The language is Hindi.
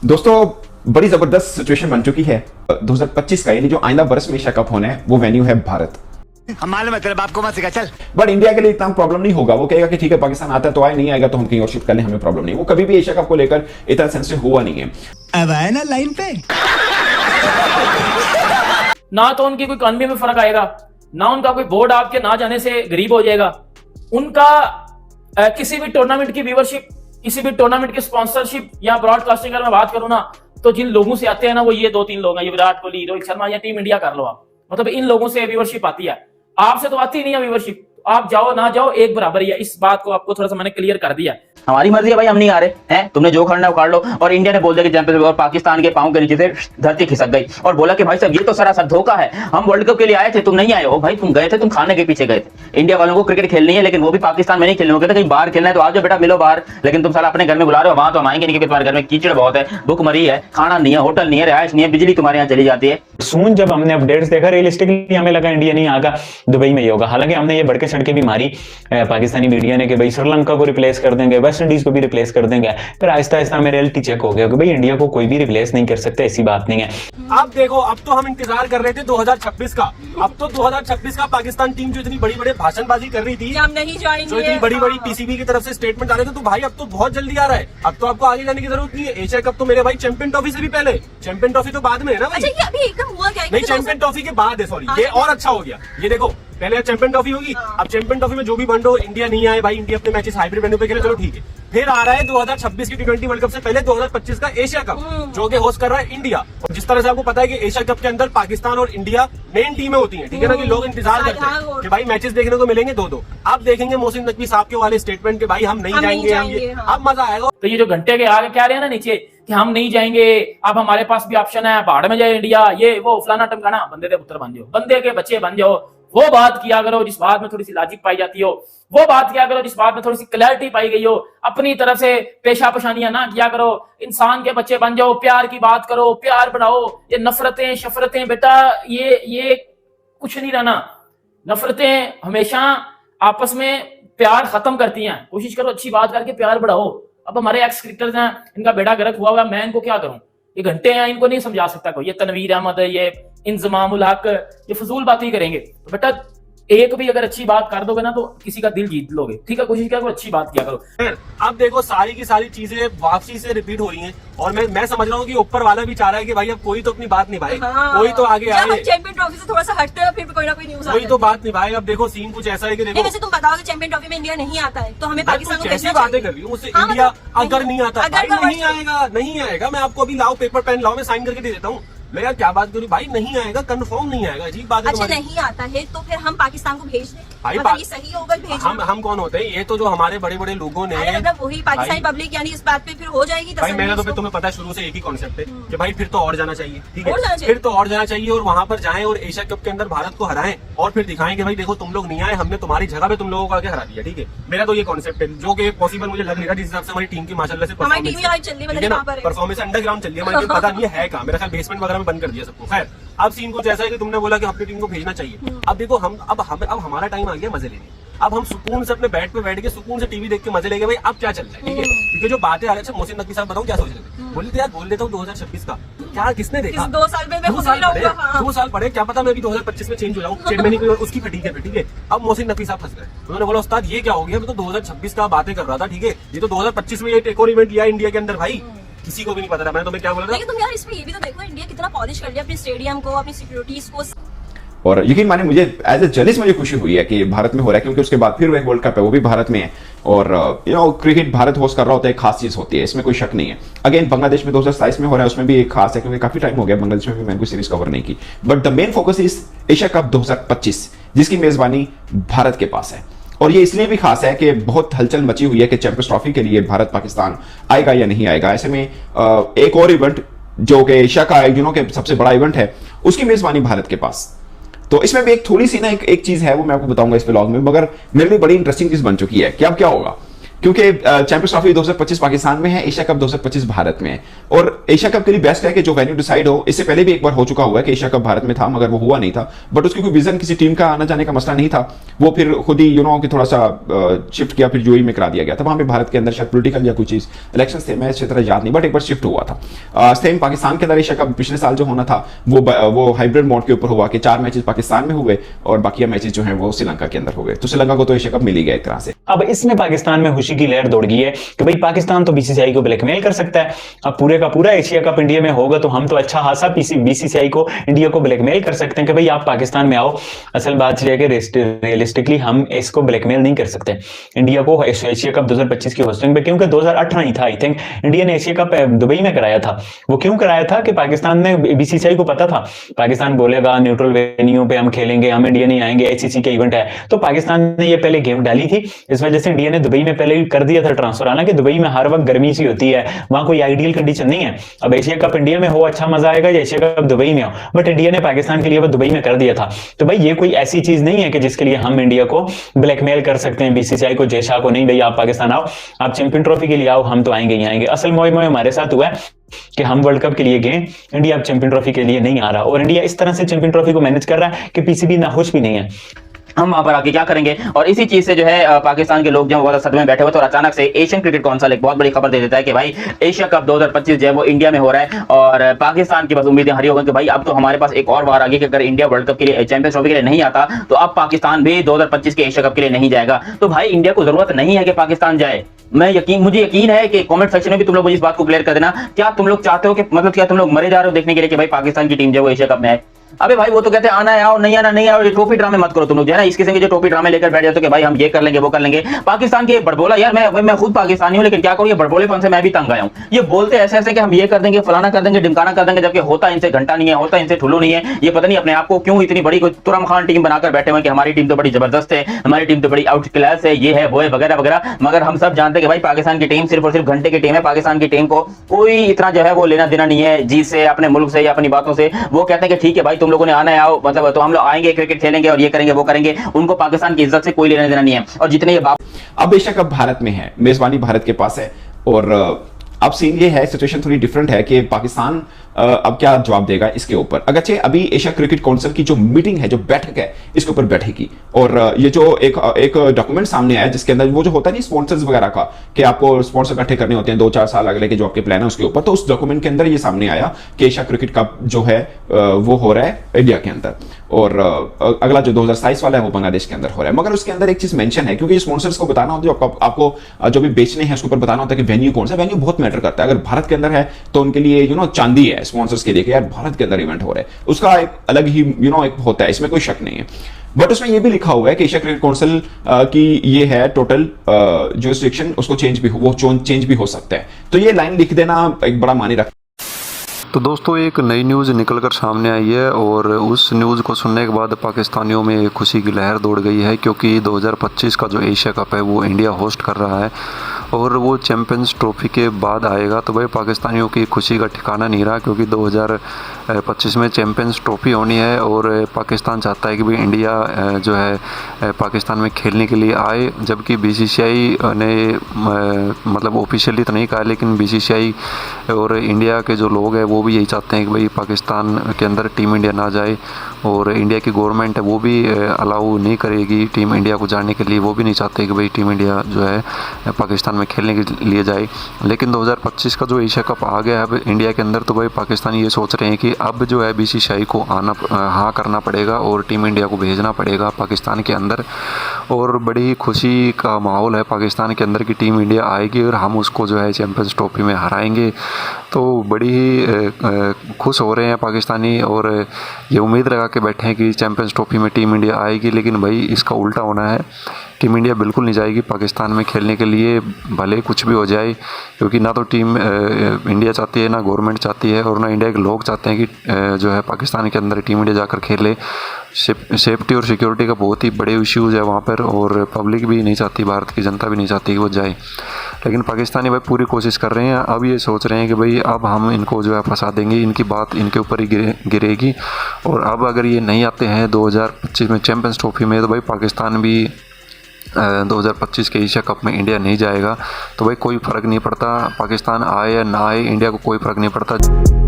दोस्तों बड़ी जबरदस्त सिचुएशन बन चुकी है 2025 का, यानी जो आइंदा बरस में एशिया कप होना है वो वेन्यू है भारत। हम मालूम है तेरे बाप को मत सिखा चल। बट इंडिया के लिए इतना प्रॉब्लम नहीं होगा। वो कहेगा कि ठीक है पाकिस्तान आता है तो आए, नहीं आएगा तो हम कहीं और शिफ्ट कर लें, हमें प्रॉब्लम नहीं। वो कभी भी एशिया कप को लेकर इतना सेंसिटिव हुआ नहीं है। अब आए ना लाइन पे। ना तो उनकी कोई इकॉनमी में फर्क आएगा, ना उनका कोई बोर्ड आपके ना जाने से गरीब हो जाएगा। उनका किसी भी टूर्नामेंट की व्यूवरशिप, किसी भी टूर्नामेंट की स्पॉन्सरशिप या ब्रॉडकास्टिंग अगर मैं बात करूं ना, तो जिन लोगों से आते हैं ना वो ये 2-3 लोग हैं, ये विराट कोहली, रोहित शर्मा या टीम इंडिया कर लो आप, मतलब इन लोगों से व्यूवरशिप आती है। आपसे तो आती नहीं है व्यूवरशिप, आप जाओ ना जाओ एक बराबर ही है। इस बात को आपको थोड़ा सा मैंने क्लियर कर दिया। हमारी मर्जी है भाई, हम नहीं आ रहे हैं, तुमने जो करना है उखाड़ लो। और इंडिया ने बोल दिया कि चैंपियंस, और पाकिस्तान के पांव के नीचे से धरती खिसक गई और बोला कि भाई साहब ये तो सरासर धोखा है, हम वर्ल्ड कप के लिए आए थे, तुम नहीं आए हो। भाई तुम गए थे, तुम खाने के पीछे गए थे। इंडिया वालों को क्रिकेट खेलनी है, लेकिन वो भी पाकिस्तान में नहीं खेलने होगा, कहीं बाहर खेलना है तो आज बेटा मिलो बाहर, लेकिन तुम साला अपने घर में बुला रहे हो, वहां तो हम आएंगे नहीं क्योंकि तुम्हारे घर में कीचड़ बहुत है, भूखमरी है, खाना नहीं है, होटल नहीं है, रिहायश नहीं है, बिजली तुम्हारे यहाँ चली जाती है। सून जब हमने अपडेट्स देखा रियलिस्टिकली हमें लगा इंडिया नहीं आएगा, दुबई में ही होगा। हालांकि हमने ये बढ़के चढ़ के भी मारी पाकिस्तानी मीडिया ने कि भाई श्रीलंका को रिप्लेस कर देंगे, वेस्ट इंडीज को भी रिप्लेस कर देंगे। फिर आहिस्ता आहिस्ता हमें रियलिटी चेक हो गया कि भाई इंडिया को कोई भी रिप्लेस नहीं कर सकता, ऐसी बात नहीं है। आप देखो, अब तो हम इंतजार कर रहे थे 2026 का। अब तो 2026 का पाकिस्तान टीम जो इतनी बड़ी बड़ी भाषणबाजी कर रही थी, हम नहीं जाएंगे, जो इतनी बड़ी बड़ी पीसीबी की तरफ से स्टेटमेंट आ रहे थे, तो भाई अब तो बहुत जल्दी आ रहा है। अब तो आपको आगे जाने की जरूरत नहीं है। एशिया कप तो मेरे भाई चैंपियन ट्रॉफी से भी पहले, चैंपियन ट्रॉफी तो बाद में है ना भाई। अच्छा, ये अभी एकदम हुआ क्या है? नहीं, चैंपियन ट्रॉफी के बाद है, सॉरी, ये और अच्छा हो गया। ये देखो, पहले चैंपियन ट्रॉफी होगी, अब चैंपियन ट्रॉफी में जो भी बंडो इंडिया नहीं आए भाई, इंडिया अपने मैचेस हाइब्रिड वेन्यू पे खेले, चलो ठीक है। फिर आ रहा है 2026 की T20 वर्ल्ड कप से पहले 2025 का एशिया कप, जो कि होस्ट कर रहा है इंडिया। और जिस तरह से आपको पता है कि एशिया कप के अंदर पाकिस्तान और इंडिया मेन टीमें होती हैं, ठीक है ना, कि लोग इंतजार करते हैं कि भाई मैचेस देखने को मिलेंगे 2-2। आप देखेंगे मोहसिन नकवी साहब के वाले स्टेटमेंट के भाई हम नहीं जाएंगे, हम ये, अब मजा आएगा। तो ये जो घंटे के आगे क्या रहे हैं ना नीचे कि हम नहीं जाएंगे, अब हमारे पास भी ऑप्शन है, बाहर में जाए इंडिया, ये वो फलाना टमकाना, बंदे के पुत्र बन जाओ, बंदे के बच्चे बन जाओ। वो बात किया करो जिस बात में थोड़ी सी लॉजिक पाई जाती हो, वो बात किया करो जिस बात में थोड़ी सी क्लैरिटी पाई गई हो। अपनी तरफ से पेशा पशानियां ना किया करो, इंसान के बच्चे बन जाओ, प्यार की बात करो, प्यार बढ़ाओ। ये नफरतें शफरतें बेटा ये कुछ नहीं रहना। नफरतें हमेशा आपस में प्यार खत्म करती हैं। कोशिश करो अच्छी बात करके प्यार बढ़ाओ। अब हमारे एक्स क्रिकेटर्स हैं, इनका बेड़ा गर्क हुआ मैं इनको क्या करूं? ये घंटे हैं, इनको नहीं समझा सकता कोई। ये तनवीर अहमद, ये इंजमामुल हक, ये फजूल बातें ही करेंगे। तो बेटा एक भी अगर अच्छी बात कर दोगे ना तो किसी का दिल जीत लोगे, ठीक है? कोशिश किया करो, अच्छी बात किया करो। अब देखो सारी की सारी चीजें वापसी से रिपीट हो रही हैं, और मैं समझ रहा हूँ कि ऊपर वाला भी चाह रहा है कि भाई अब कोई तो अपनी बात निभाए, कोई तो आगे आए। चैंपियन ट्रॉफी से थोड़ा सा हटते हैं, फिर कोई ना कोई न्यूज़ कोई तो बात निभाए। अब देखो सीन कुछ ऐसा है कि देखो, वैसे तुम बताओ कि चैंपियन ट्रॉफी में इंडिया नहीं आता है तो हमें पाकिस्तान को कैसी बातें कर रही हूँ मुझसे। इंडिया अगर नहीं आता, नहीं आएगा, नहीं आएगा। मैं आपको अभी लाओ पेपर पेन लाओ, मैं साइन करके दे देता हूँ। मैं यार क्या बात करूँ भाई, नहीं आएगा, कंफर्म नहीं आएगा, अजीब बात है। अच्छा नहीं आता है तो फिर हम पाकिस्तान को भेज दें भाई, मतलब ये सही होगा भेज हम कौन होते हैं? ये तो जो हमारे बड़े बड़े लोगों ने, मतलब वही पाकिस्तानी पब्लिक यानी इस बात पे फिर हो जाएगी भाई। मैंने तो फिर तुम्हें पता है शुरू से एक ही कॉन्सेप्ट है कि भाई फिर तो और जाना चाहिए, ठीक है? फिर तो और जाना चाहिए और वहां पर जाएं और एशिया कप के अंदर भारत को हराएं और फिर दिखाएं कि भाई देखो तुम लोग नहीं आए, हमने तुम्हारी जगह पे तुम लोगों को आके हरा दिया, ठीक है? मेरा तो ये कॉन्सेप्ट है जो कि पॉसिबल मुझे लग नहीं रहा, जिस हिसाब से हमारी टीम की माशाल्लाह से परफॉर्मेंस अंडरग्राउंड चल रही है, मुझे पता नहीं है कहाँ, मेरा ख्याल बेसमेंट वगैरह में बंद कर दिया सबको। खैर अब सीन कुछ ऐसा है कि तुमने बोला कि अपनी टीम को भेजना चाहिए। अब देखो हम अब हमारा टाइम आ गया मजे लेने। अब हम सुकून से अपने बेड पे बैठ के सुकून से टीवी देख के मजे लेंगे भाई। अब क्या चल रहा है, ठीक है? क्योंकि जो बातें आ रही है, मोहसिन नकवी साहब बताओ क्या सोच रहे थे? बोले थे यार बोल देता हूँ 2026 का, क्या किसने देखा? 2 साल में 2 साल पढ़े, क्या पता मैं भी 2025 में चेंज हो जाऊँ, चेयरमैन की उसकी फटीक है, ठीक है? अब मोहसिन नकवी साहब फंस गए। उन्होंने बोला उस्ताद ये क्या हो गया, मैं तो 2026 का बातें कर रहा था, ठीक है? ये तो 2025 में ये टेक ओवर इवेंट लिया इंडिया के अंदर भाई, किसी को भी नहीं पता था। मैं तुम्हें क्या बोला था? लेकिन तुम यार इसमें ये भी तो देखो, इंडिया कितना पॉलिश कर लिया अपने स्टेडियम को, अपनी सिक्योरिटीज को। और यकीन माने मुझे एज ए जर्नलिस्ट मुझे खुशी हुई है कि भारत में हो रहा है, क्योंकि उसके बाद फिर वो एक वर्ल्ड कप है, वो भी भारत में है। और क्रिकेट भारत होस्ट कर रहा होता है, एक खास चीज होती है, इसमें कोई शक नहीं है। अगेन बांग्लादेश में 2027 में हो रहा है, उसमें भी एक खास है, क्योंकि काफी टाइम हो गया बांग्लादेश में भी मैंने कोई सीरीज कवर नहीं की। But the main focus is Asia cup 2025, जिसकी मेजबानी भारत के पास है। और ये इसलिए भी खास है कि बहुत हलचल मची हुई है कि चैंपियंस ट्रॉफी के लिए भारत पाकिस्तान आएगा या नहीं आएगा। ऐसे में एक और इवेंट जो कि एशिया का आयोजनों के सबसे बड़ा इवेंट है, उसकी मेजबानी भारत के पास। तो इसमें भी एक थोड़ी सी ना एक चीज है, वो मैं आपको बताऊंगा इस व्लॉग में, मगर मेरे लिए बड़ी इंटरेस्टिंग चीज बन चुकी है कि अब क्या होगा क्योंकि चैंपियंस ट्रॉफी 2025 पाकिस्तान में है, एशिया कप 2025 भारत में है। और एशिया कप के लिए बेस्ट है कि जो वेन्यू डिसाइड हो, इससे पहले भी एक बार हो चुका हुआ है कि एशिया कप भारत में था मगर वो हुआ नहीं था, बट उसकी कोई विजन किसी टीम का आना जाने का मसला नहीं था, वो फिर खुद ही कि थोड़ा सा शिफ्ट किया, फिर यूएई में करा दिया गया था। वहां पे भारत के अंदर शायद पॉलिटिकल या कोई चीज इलेक्शन थे, मैं अच्छी तरह याद नहीं, बट एक बार शिफ्ट हुआ था। सेम पाकिस्तान के अंदर एशिया कप पिछले साल जो होना था वो हाइब्रिड मोड के ऊपर हुआ कि 4 मैचेस पाकिस्तान में हुए और बाकी मैचेस जो है वो श्रीलंका के अंदर हो गए, तो श्रीलंका को तो एशिया कप मिल ही गया एक तरह से। अब इसमें पाकिस्तान में खुशी की लहर दौड़ गई है कि भाई पाकिस्तान तो बीसीसीआई को ब्लैकमेल कर सकता है। अब पूरे का पूरा एशिया कप इंडिया में होगा तो हम तो अच्छा खासा बीसीसीआई को, इंडिया को ब्लैकमेल कर सकते हैं कि भाई आप पाकिस्तान में आओ। असल बात यह है कि रियलिस्टिकली हम इसको ब्लैकमेल नहीं कर सकते इंडिया को एशिया कप 2025 की होस्टिंग पे, क्योंकि 2018 ही था आई थिंक इंडिया ने एशिया कप दुबई में कराया था। वो क्यों कराया था कि पाकिस्तान ने, बीसीसीआई को पता था पाकिस्तान बोलेगा न्यूट्रल वेन्यू पे हम खेलेंगे, हम इंडिया नहीं आएंगे, एचसीसी का इवेंट है, तो पाकिस्तान ने ये पहले गेम डाली थी। इस वजह से इंडिया ने दुबई में पहले कर दिया था ट्रांसफर। हालांकि दुबई में हर वक्त गर्मी सी होती है, वहां कोई आइडियल कंडीशन नहीं है। अब एशिया कप इंडिया में हो अच्छा मजा आएगा, या एशिया कप दुबई में हो, बट इंडिया ने पाकिस्तान के लिए वो दुबई में कर दिया था। तो भाई ये कोई ऐसी चीज नहीं है कि जिसके लिए हम इंडिया को ब्लैकमेल कर सकते हैं, बीसीसीआई को, जयशाह को, नहीं भाई आप पाकिस्तान आओ, आप चैंपियन ट्रॉफी के लिए आओ, हम तो आएंगे ही आएंगे। असल मोह हमारे साथ हुआ है कि हम वर्ल्ड कप के लिए गए, इंडिया अब चैंपियन ट्रॉफी के लिए नहीं आ रहा, और इंडिया इस तरह से चैंपियन ट्रॉफी को मैनेज कर रहा है कि पीसीबी नाखुश भी नहीं है। हम वहां पर आके क्या करेंगे। और इसी चीज से जो है पाकिस्तान के लोग जो बहुत सदमे में बैठे हुए थे, और अचानक से एशियन क्रिकेट काउंसिल एक बहुत बड़ी खबर दे देता है कि भाई एशिया कप 2025 जो है वो इंडिया में हो रहा है, और पाकिस्तान की बस उम्मीदें हरी हो गई कि भाई अब तो हमारे पास एक और बार आ गई कि अगर इंडिया वर्ल्ड कप के लिए, चैंपियंस ट्रॉफी के लिए नहीं आता तो अब पाकिस्तान भी 2025 के एशिया कप के लिए नहीं जाएगा। तो भाई इंडिया को जरूरत नहीं है कि पाकिस्तान जाए। मुझे यकीन है कि कमेंट सेक्शन में भी तुम लोग मुझे इस बात को क्लियर कर देना, क्या तुम लोग चाहते हो कि, मतलब क्या तुम लोग मरे जा रहे हो देखने के लिए कि भाई पाकिस्तान की टीम जो है वो एशिया कप में है। अबे भाई वो तो कहते हैं आना है आओ, नहीं आना नहीं आओ, ये ट्रॉफी ड्रामे मत करो तुम लोग, जो है ना इस किस्म के जो ट्रॉफी ड्रामे लेकर बैठ जाते हो कि भाई हम ये कर लेंगे वो कर लेंगे। पाकिस्तान के बड़बोला यार, मैं खुद पाकिस्तानी हूं, लेकिन क्या करूं, ये बड़बोलेपन से मैं भी तंग आया हूं। ये बोलते ऐसे ऐसे कि हम ये कर देंगे, फलाना कर देंगे, ढिमकाना कर देंगे, जबकि होता इनसे घंटा नहीं है, होता इनसे ठुलो नहीं है। ये पता नहीं अपने आप को क्यों इतनी बड़ी कोई तुरम खान टीम बनाकर बैठे हुए कि हमारी टीम तो बड़ी जबरदस्त है, हमारी टीम तो बड़ी आउट क्लास है, ये है वो है वगैरह वगैरह। मगर हम सब जानते हैं कि भाई पाकिस्तान की टीम सिर्फ और सिर्फ घंटे की टीम है। पाकिस्तान की टीम को कोई इतना जो है वो लेना देना नहीं है जीत से, अपने मुल्क से या अपनी बातों से। वो कहते हैं कि ठीक है भाई तुम लोगों ने आना है आओ, मतलब तो हम लोग आएंगे, क्रिकेट खेलेंगे और ये करेंगे वो करेंगे। उनको पाकिस्तान की इज्जत से कोई लेना देना नहीं है। और जितने ये बाप अब एशिया कप भारत में है, मेजबानी भारत के पास है, और अब सीन ये है, सिचुएशन थोड़ी डिफरेंट है कि पाकिस्तान अब क्या जवाब देगा इसके ऊपर। अगरचे अभी एशिया क्रिकेट काउंसिल की जो मीटिंग है, जो बैठक है, इसके ऊपर बैठेगी, और ये जो एक डॉक्यूमेंट सामने आया जिसके अंदर वो जो होता है नहीं स्पॉन्सर्स वगैरह का, कि आपको स्पॉन्सर इकट्ठे करने होते हैं 2-4 साल अगले के जो आपके प्लान है उसके ऊपर, तो उस डॉक्यूमेंट के अंदर ये सामने आया कि एशिया क्रिकेट कप जो है वो हो रहा है इंडिया के अंदर, और अगला जो 2027 वाला है वो बांग्लादेश के अंदर हो रहा है। मगर उसके अंदर एक चीज मेंशन है, क्योंकि स्पॉन्सर्स को बताना होता है, आपको जो भी बेचने हैं उसके ऊपर बताना होता है कि वेन्यू कौन सा, वेन्यू बहुत मैटर करता है। अगर भारत के अंदर है तो उनके लिए चांदी है स्पॉन्सर्स के लिए कि यार भारत के अंदर इवेंट हो रहा है, उसका एक अलग ही एक होता है, इसमें कोई शक नहीं है। बट उसमें यह भी लिखा हुआ है कि एशिया क्रिकेट काउंसिल की ये है टोटल जो रिस्ट्रिक्शन, उसको चेंज भी हो सकता है। तो ये लाइन लिख देना एक बड़ा मानी रखता है। तो दोस्तों एक नई न्यूज़ निकल कर सामने आई है, और उस न्यूज़ को सुनने के बाद पाकिस्तानियों में खुशी की लहर दौड़ गई है, क्योंकि 2025 का जो एशिया कप है वो इंडिया होस्ट कर रहा है, और वो चैंपियंस ट्रॉफी के बाद आएगा। तो भाई पाकिस्तानियों की खुशी का ठिकाना नहीं रहा, क्योंकि 2025 में चैंपियंस ट्रॉफी होनी है, और पाकिस्तान चाहता है कि भाई इंडिया जो है पाकिस्तान में खेलने के लिए आए। जबकि बीसीसीआई ने मतलब ऑफिशियली तो नहीं कहा, लेकिन बीसीसीआई और इंडिया के जो लोग हैं वो भी यही चाहते हैं कि भाई पाकिस्तान के अंदर टीम इंडिया ना जाए, और इंडिया की गवर्नमेंट है वो भी अलाउ नहीं करेगी टीम इंडिया को जाने के लिए। वो भी नहीं चाहते कि भाई टीम इंडिया जो है पाकिस्तान में खेलने के लिए जाए। लेकिन 2025 का जो एशिया कप आ गया है अब इंडिया के अंदर, तो भाई पाकिस्तानी ये सोच रहे हैं कि अब जो है बीसीसीआई को हाँ करना पड़ेगा और टीम इंडिया को भेजना पड़ेगा पाकिस्तान के अंदर। और बड़ी खुशी का माहौल है पाकिस्तान के अंदर कि टीम इंडिया आएगी और हम उसको जो है चैंपियंस ट्रॉफी में हराएंगे। तो बड़ी ही खुश हो रहे हैं पाकिस्तानी, और ये उम्मीद लगा के बैठे हैं कि चैंपियंस ट्रॉफी में टीम इंडिया आएगी। लेकिन भाई इसका उल्टा होना है, टीम इंडिया बिल्कुल नहीं जाएगी पाकिस्तान में खेलने के लिए, भले कुछ भी हो जाए, क्योंकि ना तो टीम इंडिया चाहती है, ना गवर्नमेंट चाहती है, और ना इंडिया के लोग चाहते हैं कि जो है पाकिस्तान के अंदर टीम इंडिया जाकर खेले। सेफ्टी और सिक्योरिटी का बहुत ही बड़े इश्यूज़ है वहाँ पर, और पब्लिक भी नहीं चाहती, भारत की जनता भी नहीं चाहती कि वो जाए। लेकिन पाकिस्तानी भाई पूरी कोशिश कर रहे हैं। अब ये सोच रहे हैं कि भाई अब हम इनको जो है फंसा देंगे, इनकी बात इनके ऊपर ही गिरेगी। और अब अगर ये नहीं आते हैं 2025 में चैंपियंस ट्रॉफी में, तो भाई पाकिस्तान भी 2025 के एशिया कप में इंडिया नहीं जाएगा तो भाई कोई फ़र्क नहीं पड़ता, पाकिस्तान आए या ना आए, इंडिया को कोई फ़र्क नहीं पड़ता।